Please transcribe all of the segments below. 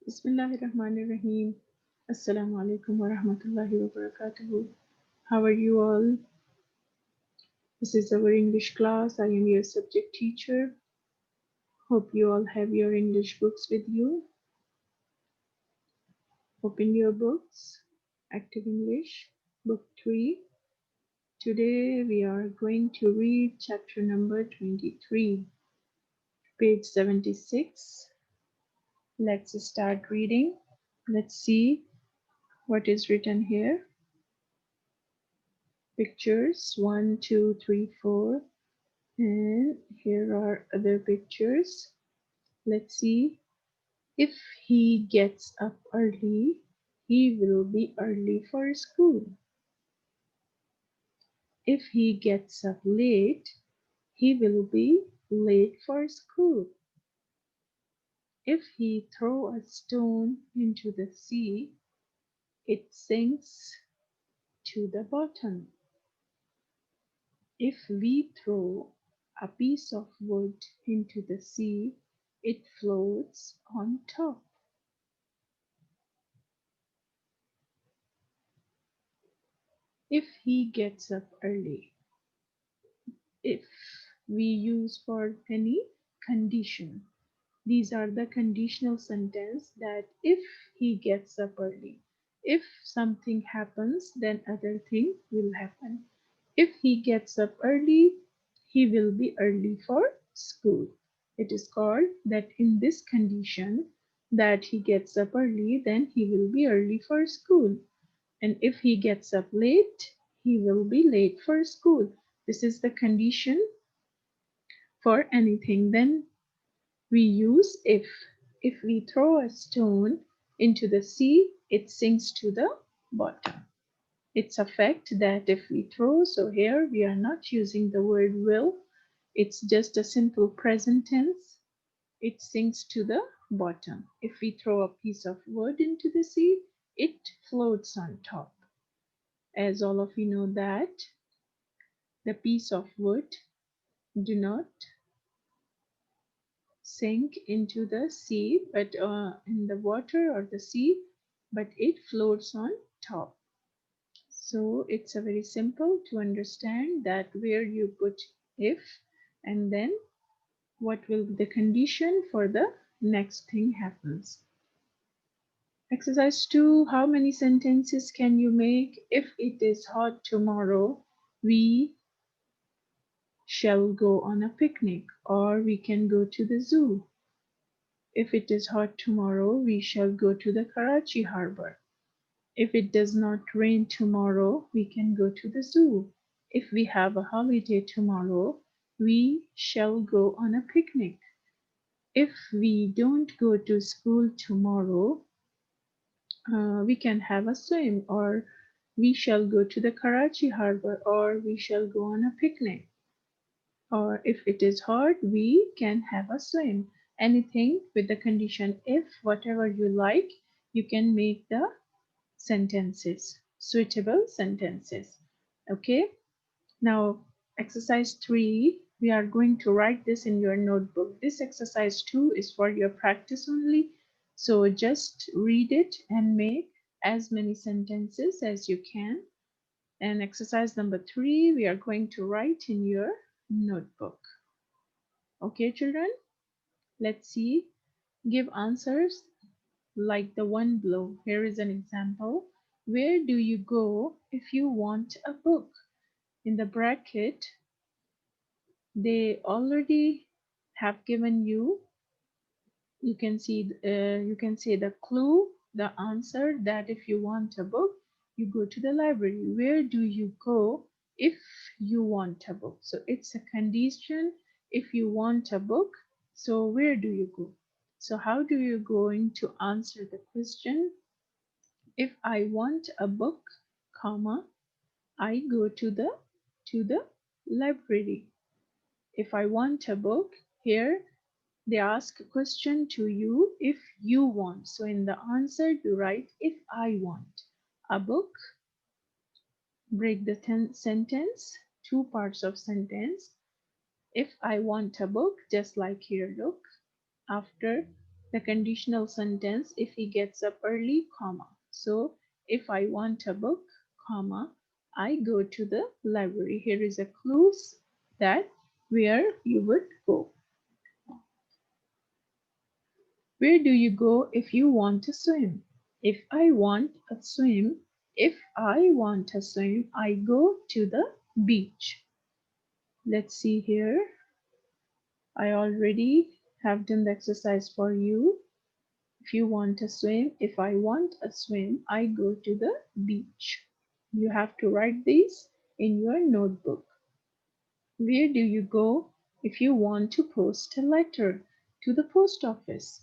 Bismillahirrahmanirrahim. Assalamu alaikum wa rahmatullahi wa barakatuhu. How are you all? This is our English class. I am your subject teacher. Hope you all have your English books with you. Open your books. Active English, Book 3. Today we are going to read chapter number 23, page 76. Let's start reading. Let's see what is written here. Pictures 1, 2, 3, 4. And here are other pictures. Let's see. If he gets up early, he will be early for school. If he gets up late, he will be late for school. If he throw a stone into the sea, it sinks to the bottom. If we throw a piece of wood into the sea, it floats on top. If he gets up early. If we use for any condition. These are the conditional sentence that if he gets up early. If something happens, then other thing will happen. If he gets up early, he will be early for school. It is called that in this condition that he gets up early, then he will be early for school. And if he gets up late, he will be late for school. This is the condition for anything. Then we use if. If we throw a stone into the sea, it sinks to the bottom. It's a fact that if we throw, so here we are not using the word will, it's just a simple present tense. It sinks to the bottom. If we throw a piece of wood into the sea, it floats on top. As all of you know that the piece of wood do not sink into the sea, but in the water or the sea, but it floats on top. So it's a very simple to understand that where you put if and then what will be the condition for the next thing happens. Exercise 2. How many sentences can you make? If it is hot tomorrow, we shall go on a picnic, or we can go to the zoo. If it is hot tomorrow, we shall go to the Karachi harbor. If it does not rain tomorrow, we can go to the zoo. If we have a holiday tomorrow, we shall go on a picnic. If we don't go to school tomorrow, we can have a swim, or we shall go to the Karachi harbor, or we shall go on a picnic. Or if it is hot, we can have a swim. Anything with the condition if, whatever you like, you can make the sentences, suitable sentences. Okay, now exercise 3, we are going to write this in your notebook. This exercise 2 is for your practice only, so just read it and make as many sentences as you can. And exercise number 3, we are going to write in your notebook. Okay, children, let's see. Give answers like the one below. Here is an example. Where do you go if you want a book? In the bracket, they already have given you. You can see. You can say the clue, the answer that if you want a book, you go to the library. Where do you go if you want a book? So it's a condition. If you want a book, so where do you go? So how do you going to answer the question? If I want a book, comma, I go to the library. If I want a book, here they ask a question to you if you want. So in the answer you write if I want a book. Break the sentence, two parts of sentence. If I want a book, just like here, look. After The conditional sentence, if he gets up early, comma. So if I want a book, comma, I go to the library. Here is a clue that where you would go. Where do you go if you want to swim? If I want a swim, if I want a swim, I go to the beach. Let's see here. I already have done the exercise for you. If you want a swim, if I want a swim, I go to the beach. You have to write these in your notebook. Where do you go if you want to post a letter? To the post office.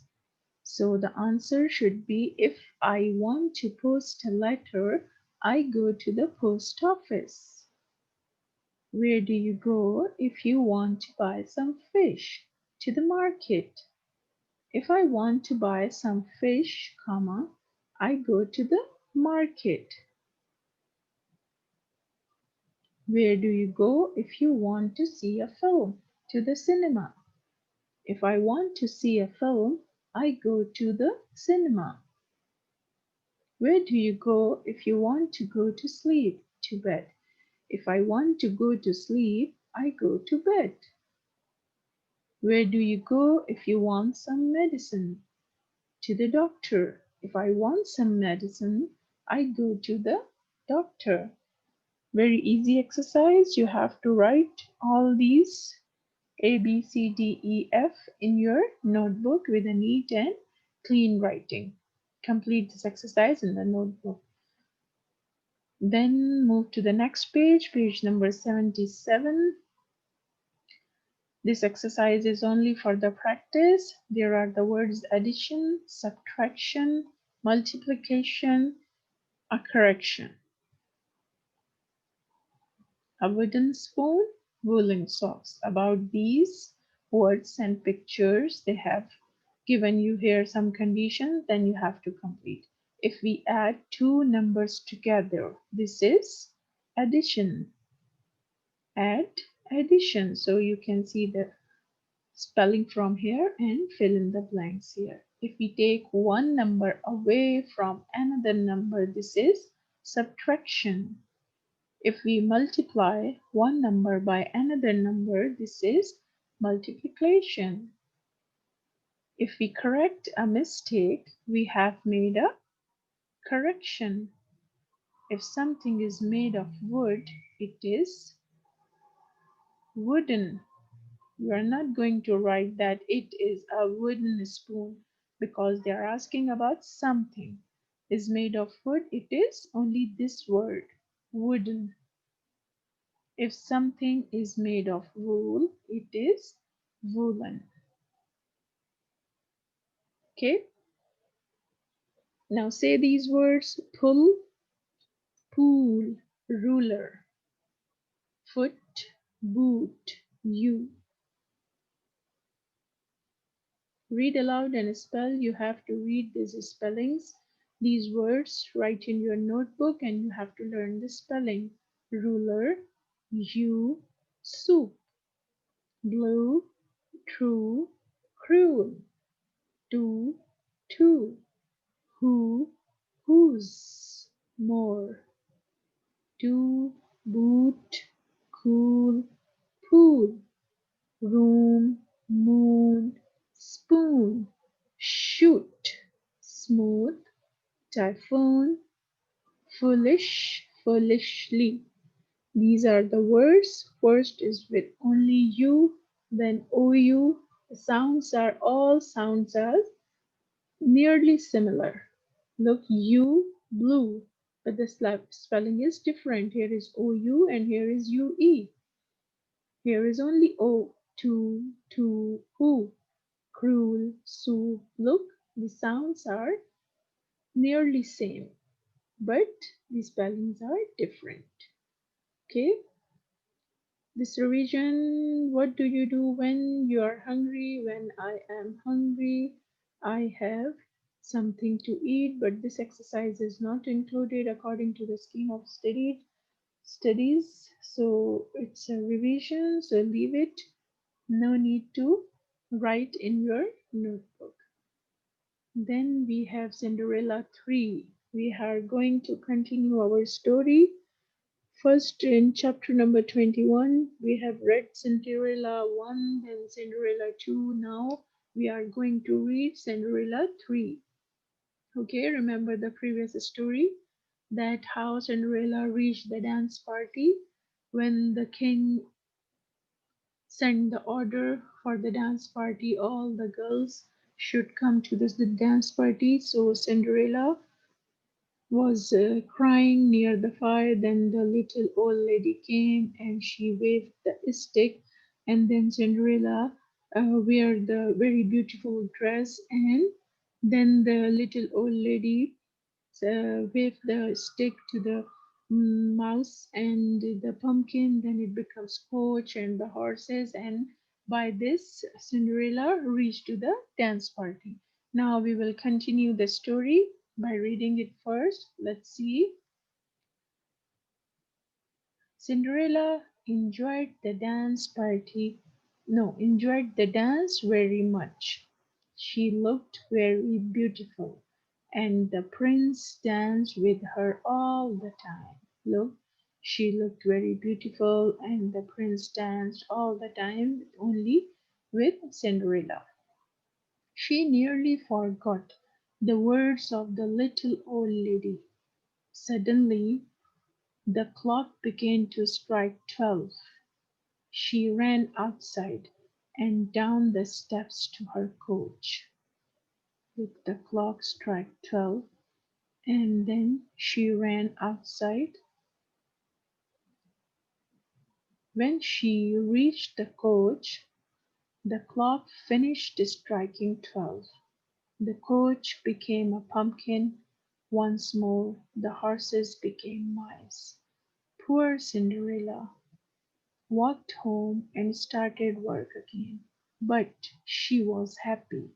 So the answer should be if I want to post a letter, I go to the post office. Where do you go if you want to buy some fish? To the market. If I want to buy some fish, comma, I go to the market. Where do you go if you want to see a film? To the cinema. If I want to see a film, I go to the cinema. Where do you go if you want to go to sleep? To bed. If I want to go to sleep, I go to bed. Where do you go if you want some medicine? To the doctor. If I want some medicine, I go to the doctor. Very easy exercise. You have to write all these A, B, C, D, E, F in your notebook with a neat and clean writing. Complete this exercise in the notebook. Then move to the next page, page number 77. This exercise is only for the practice. There are the words addition, subtraction, multiplication, a correction. A wooden spoon, woolen socks. About these words and pictures, they have given you here some conditions, then you have to complete. If we add two numbers together, this is addition. Add, addition. So you can see the spelling from here and fill in the blanks here. If we take one number away from another number, this is subtraction. If we multiply one number by another number, this is multiplication. If we correct a mistake, we have made a correction. If something is made of wood, it is wooden. You are not going to write that it is a wooden spoon because they are asking about something is made of wood. It is only this word, wooden. If something is made of wool, it is woolen. Okay. Now say these words: pull, pool, ruler, foot, boot, you. Read aloud and spell. You have to read these spellings, these words, write in your notebook, and you have to learn the spelling. Ruler, you, soup, blue, true, cruel, do, two, who, whose, more, do, boot, cool, pool, room, moon, spoon, shoot, smooth, typhoon, foolish, foolishly. These are the words. First is with only you, then OU. The all sounds are nearly similar. Look, you, blue, but the spelling is different. Here is OU and here is UE. Here is only O, to, who, cruel, soup. Look, the sounds are nearly same, but the spellings are different. Okay, this revision: what do you do when you are hungry? When I am hungry, I have something to eat, but this exercise is not included according to the scheme of studies. So it's a revision, so leave it. No need to write in your notebook. Then we have Cinderella 3. We are going to continue our story. First, in chapter number 21, we have read Cinderella 1, then Cinderella 2. Now we are going to read Cinderella 3. Okay, remember the previous story that how Cinderella reached the dance party when the king sent the order for the dance party. All the girls should come to this the dance party. So Cinderella was crying near the fire. Then the little old lady came and she waved the stick, and then Cinderella wear the very beautiful dress, and then the little old lady wave the stick to the mouse and the pumpkin, then it becomes coach and the horses, and by this Cinderella reached to the dance party. Now we will continue the story by reading it first. Let's see. Cinderella enjoyed the dance very much. She looked very beautiful, and the prince danced with her all the time. Look, she looked very beautiful, and the prince danced all the time only with Cinderella. She nearly forgot the words of the little old lady. Suddenly, the clock began to strike 12. She ran outside and down the steps to her coach. With the clock struck 12, and then she ran outside. When she reached the coach, the clock finished striking 12. The coach became a pumpkin once more. The horses became mice. Poor Cinderella walked home and started work again. But she was happy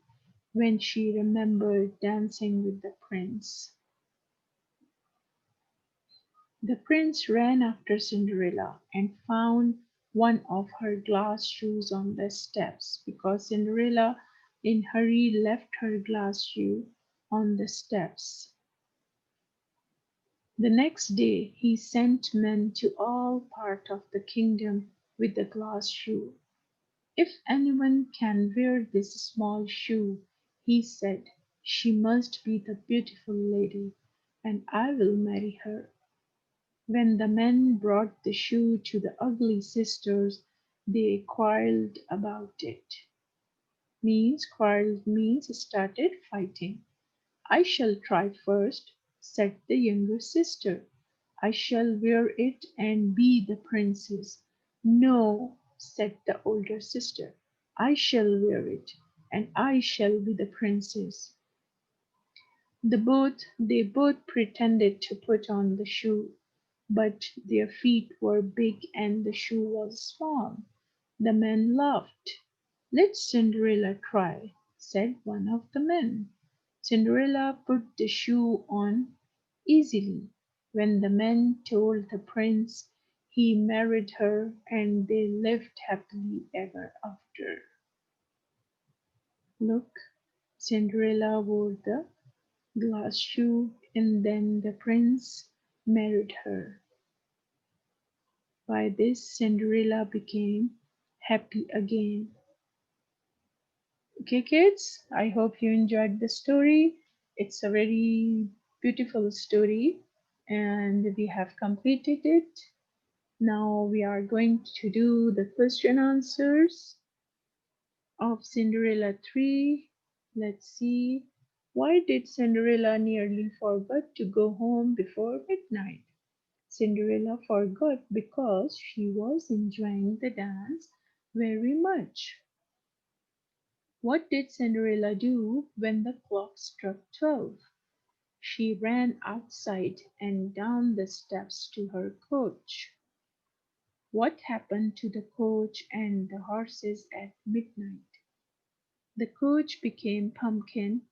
when she remembered dancing with the prince. The prince ran after Cinderella and found one of her glass shoes on the steps, because Cinderella in hurry left her glass shoe on the steps. The next day he sent men to all parts of the kingdom with the glass shoe. "If anyone can wear this small shoe," he said, "she must be the beautiful lady, and I will marry her." When the men brought the shoe to the ugly sisters, they quarreled about it. Quarreled means started fighting. "I shall try first," said the younger sister. "I shall wear it and be the princess." "No," said the older sister, "I shall wear it, and I shall be the princess." They both pretended to put on the shoe, but their feet were big and the shoe was small. The men laughed. "Let Cinderella try," said one of the men. Cinderella put the shoe on easily. When the men told the prince, he married her, and they lived happily ever after. Look, Cinderella wore the glass shoe, and then the prince married her. By this, Cinderella became happy again. Okay, kids, I hope you enjoyed the story. It's a very beautiful story, and we have completed it. Now we are going to do the question answers of Cinderella 3. Let's see. Why did Cinderella nearly forget to go home before midnight? Cinderella forgot because she was enjoying the dance very much. What did Cinderella do when the clock struck 12? She ran outside and down the steps to her coach. What happened to the coach and the horses at midnight? The coach became pumpkin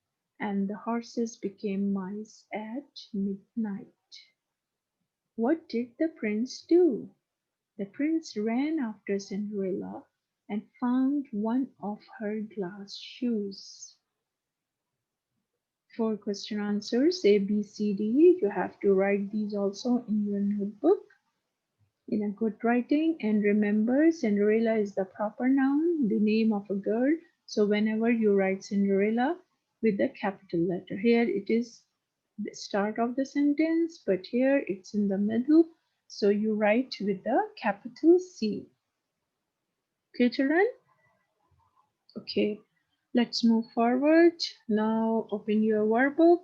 and the horses became mice at midnight. What did the prince do? The prince ran after Cinderella and found one of her glass shoes. 4 question answers A, B, C, D. You have to write these also in your notebook in a good writing. And remember, Cinderella is the proper noun, the name of a girl. So whenever you write Cinderella with the capital letter, here it is the start of the sentence, but here it's in the middle. So you write with the capital C. Okay, children? Okay, let's move forward. Now open your workbook.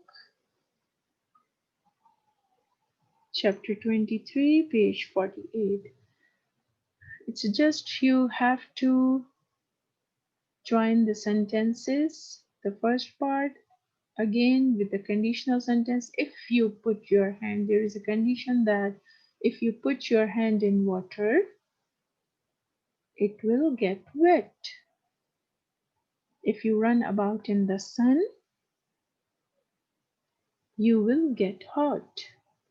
Chapter 23, page 48. It's just you have to join the sentences. The first part again with the conditional sentence. If you put your hand, there is a condition that if you put your hand in water, it will get wet. If you run about in the sun, you will get hot.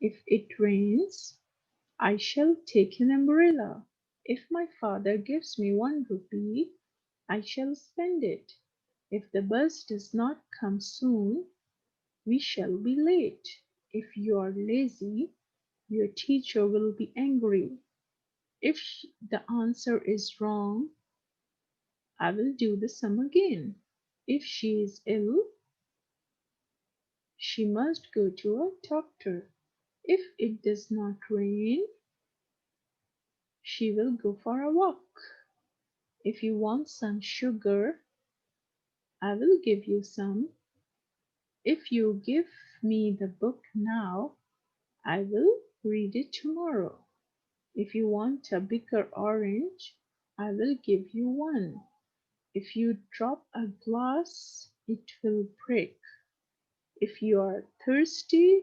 If it rains, I shall take an umbrella. If my father gives me 1 rupee, I shall spend it. If the bus does not come soon, we shall be late. If you are lazy, your teacher will be angry. If the answer is wrong, I will do the sum again. If she is ill, she must go to a doctor. If it does not rain, she will go for a walk. If you want some sugar, I will give you some. If you give me the book now, I will read it tomorrow. If you want a bigger orange, I will give you one. If you drop a glass, it will break. If you are thirsty,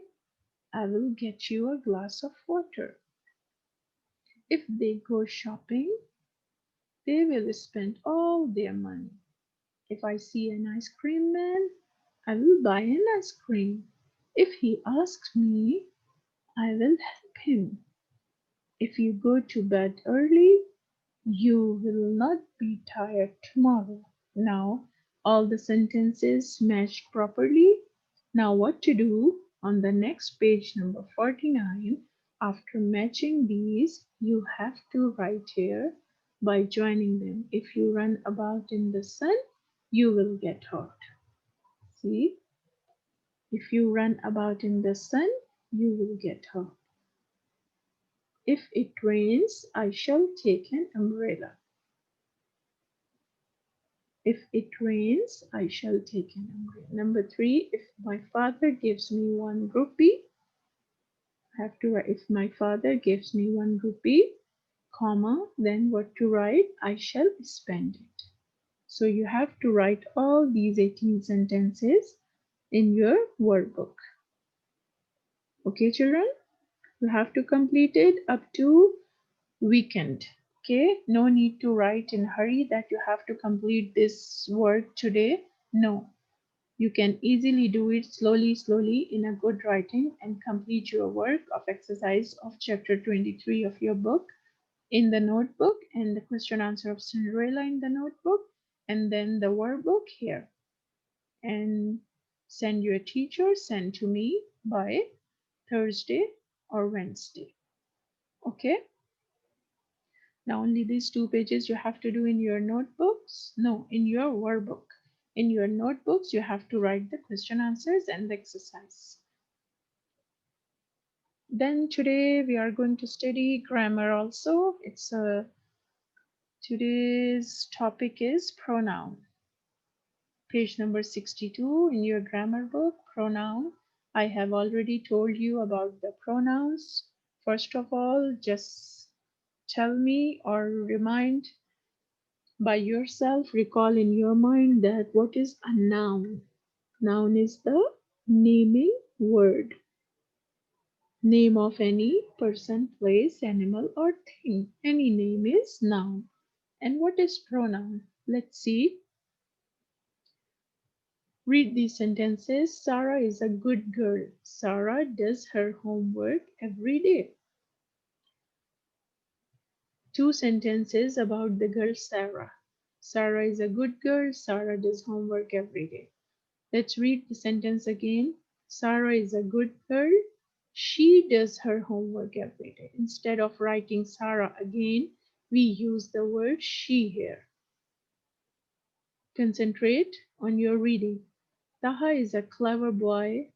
I will get you a glass of water. If they go shopping, they will spend all their money. If I see an ice cream man, I will buy an ice cream. If he asks me, I will help him. If you go to bed early, you will not be tired tomorrow. Now, all the sentences matched properly. Now, what to do? On the next page, number 49, after matching these, you have to write here by joining them. If you run about in the sun, you will get hot. See, if you run about in the sun, you will get hot. If it rains, I shall take an umbrella. If it rains, I shall take an umbrella. Number 3, if my father gives me 1 rupee, I have to write if my father gives me 1 rupee, comma, then what to write? I shall spend it. So you have to write all these 18 sentences in your workbook. Okay, children? You have to complete it up to weekend. Okay, no need to write in hurry that you have to complete this work today. No, you can easily do it slowly in a good writing and complete your work of exercise of chapter 23 of your book in the notebook and the question answer of Cinderella in the notebook and then the workbook here and send your teacher, send to me by Thursday or Wednesday. Okay. Now only these 2 pages you have to do in your notebooks. No, in your workbook. In your notebooks, you have to write the question answers and the exercise. Then today we are going to study grammar also. Today's topic is pronoun. Page number 62 in your grammar book, pronoun. I have already told you about the pronouns. First of all, just tell me or remind by yourself, recall in your mind that what is a noun? Noun is the naming word. Name of any person, place, animal, or thing. Any name is noun. And what is pronoun? Let's see. Read these sentences. Sarah is a good girl. Sarah does her homework every day. 2 sentences about the girl Sarah. Sarah is a good girl. Sarah does homework every day. Let's read the sentence again. Sarah is a good girl. She does her homework every day. Instead of writing Sarah again, we use the word she here. Concentrate on your reading. Taha is a clever boy.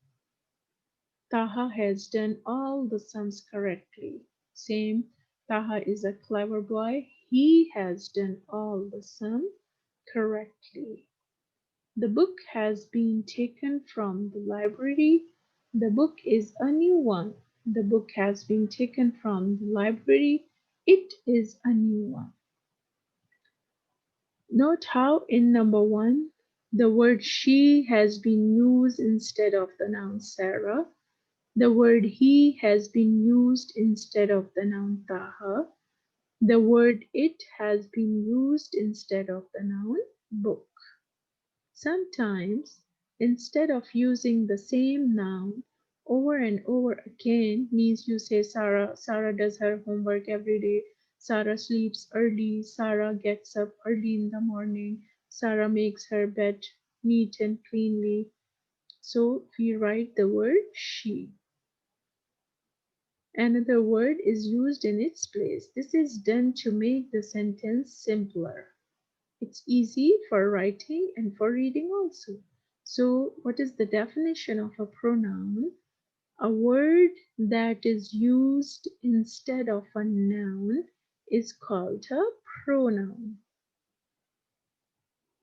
Taha has done all the sums correctly. Same. Taha is a clever boy. He has done all the sum correctly. The book has been taken from the library. The book is a new one. The book has been taken from the library. It is a new one. Note how in number one, the word she has been used instead of the noun Sarah. The word he has been used instead of the noun Taha. The word it has been used instead of the noun book. Sometimes, instead of using the same noun over and over again, means you say Sarah does her homework every day, Sarah sleeps early, Sarah gets up early in the morning, Sarah makes her bed neat and cleanly. So we write the word she. Another word is used in its place. This is done to make the sentence simpler. It's easy for writing and for reading also. So, what is the definition of a pronoun? A word that is used instead of a noun is called a pronoun.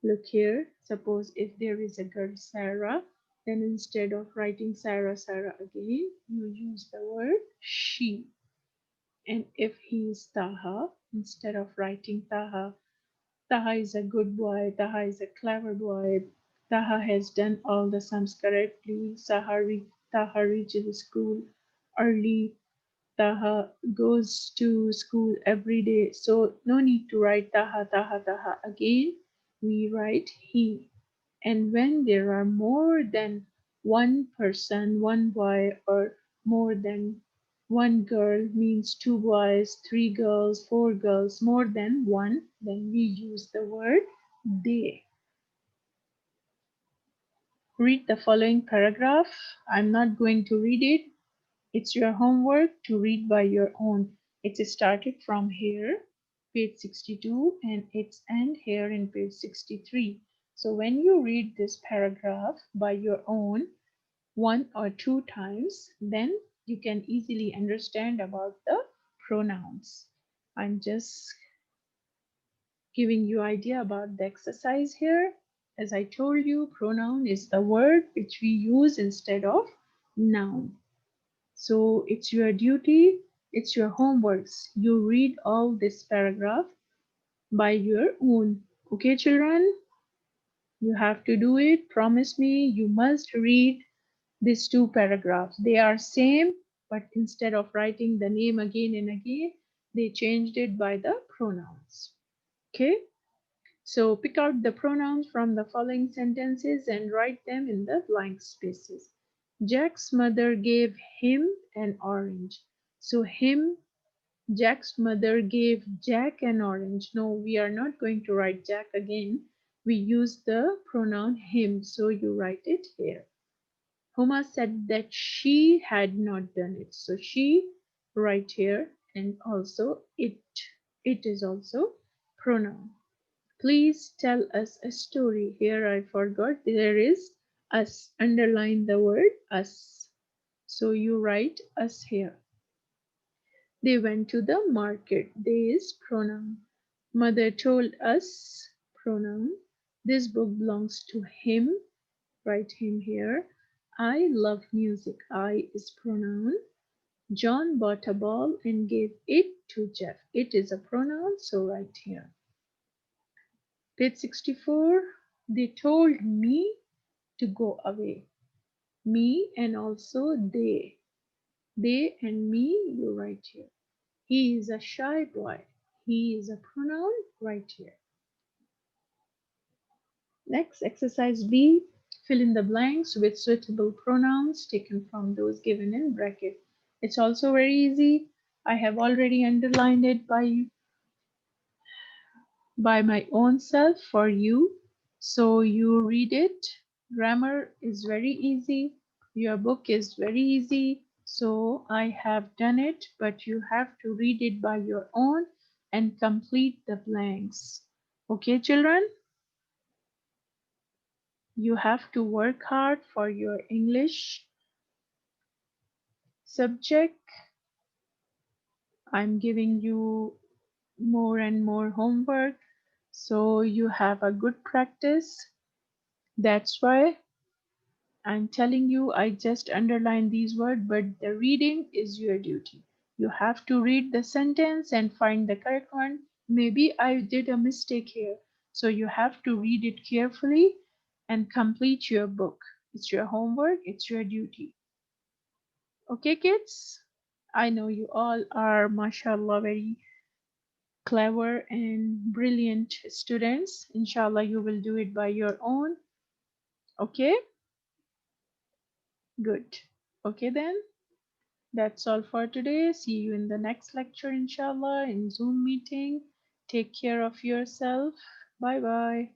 Look here, suppose if there is a girl Sarah, then instead of writing Sarah, Sarah again, you use the word she. And if he is Taha, instead of writing Taha, Taha is a good boy, Taha is a clever boy, Taha has done all the sums correctly, Taha reaches school early, Taha goes to school every day. So no need to write Taha, Taha, Taha again. We write he. And when there are more than one person, one boy, or more than one girl, means two boys, three girls, four girls, more than one, then we use the word they. Read the following paragraph. I'm not going to read it. It's your homework to read by your own. It's started from here, page 62, and it's end here in page 63. So when you read this paragraph by your own, one or two times, then you can easily understand about the pronouns. I'm just giving you idea about the exercise here. As I told you, pronoun is the word which we use instead of noun. So it's your duty, it's your homeworks. You read all this paragraph by your own. Okay, children? You have to do it. Promise me you must read these two paragraphs. They are same, but instead of writing the name again and again, they changed it by the pronouns. Okay? So pick out the pronouns from the following sentences and write them in the blank spaces. Jack's mother gave him an orange. So him, Jack's mother gave Jack an orange. No, we are not going to write Jack again. We use the pronoun him, so you write it here. Homa said that she had not done it. So she, right here, and also it. It is also pronoun. Please tell us a story. Here I forgot there is us. Underline the word us. So you write us here. They went to the market. They is pronoun. Mother told us pronoun. This book belongs to him. Write him here. I love music. I is pronoun. John bought a ball and gave it to Jeff. It is a pronoun, so write here. Page 64. They told me to go away. Me and also they. They and me, you write here. He is a shy boy. He is a pronoun right here. Next, exercise B. Fill in the blanks with suitable pronouns taken from those given in bracket. It's also very easy. I have already underlined it by my own self for you. So you read it Grammar is very easy. Your book is very easy. So I have done it, but you have to read it by your own and complete the blanks. Okay, children? You have to work hard for your English subject. I'm giving you more and more homework so you have a good practice. That's why I'm telling you, I just underline these words, but the reading is your duty. You have to read the sentence and find the correct one. Maybe I did a mistake here. So you have to read it carefully and complete your book. It's your homework, it's your duty. Okay, kids? I know you all are, mashallah, very clever and brilliant students. Inshallah, you will do it by your own. Okay? Good. Okay, then. That's all for today. See you in the next lecture, inshallah, in Zoom meeting. Take care of yourself. Bye bye.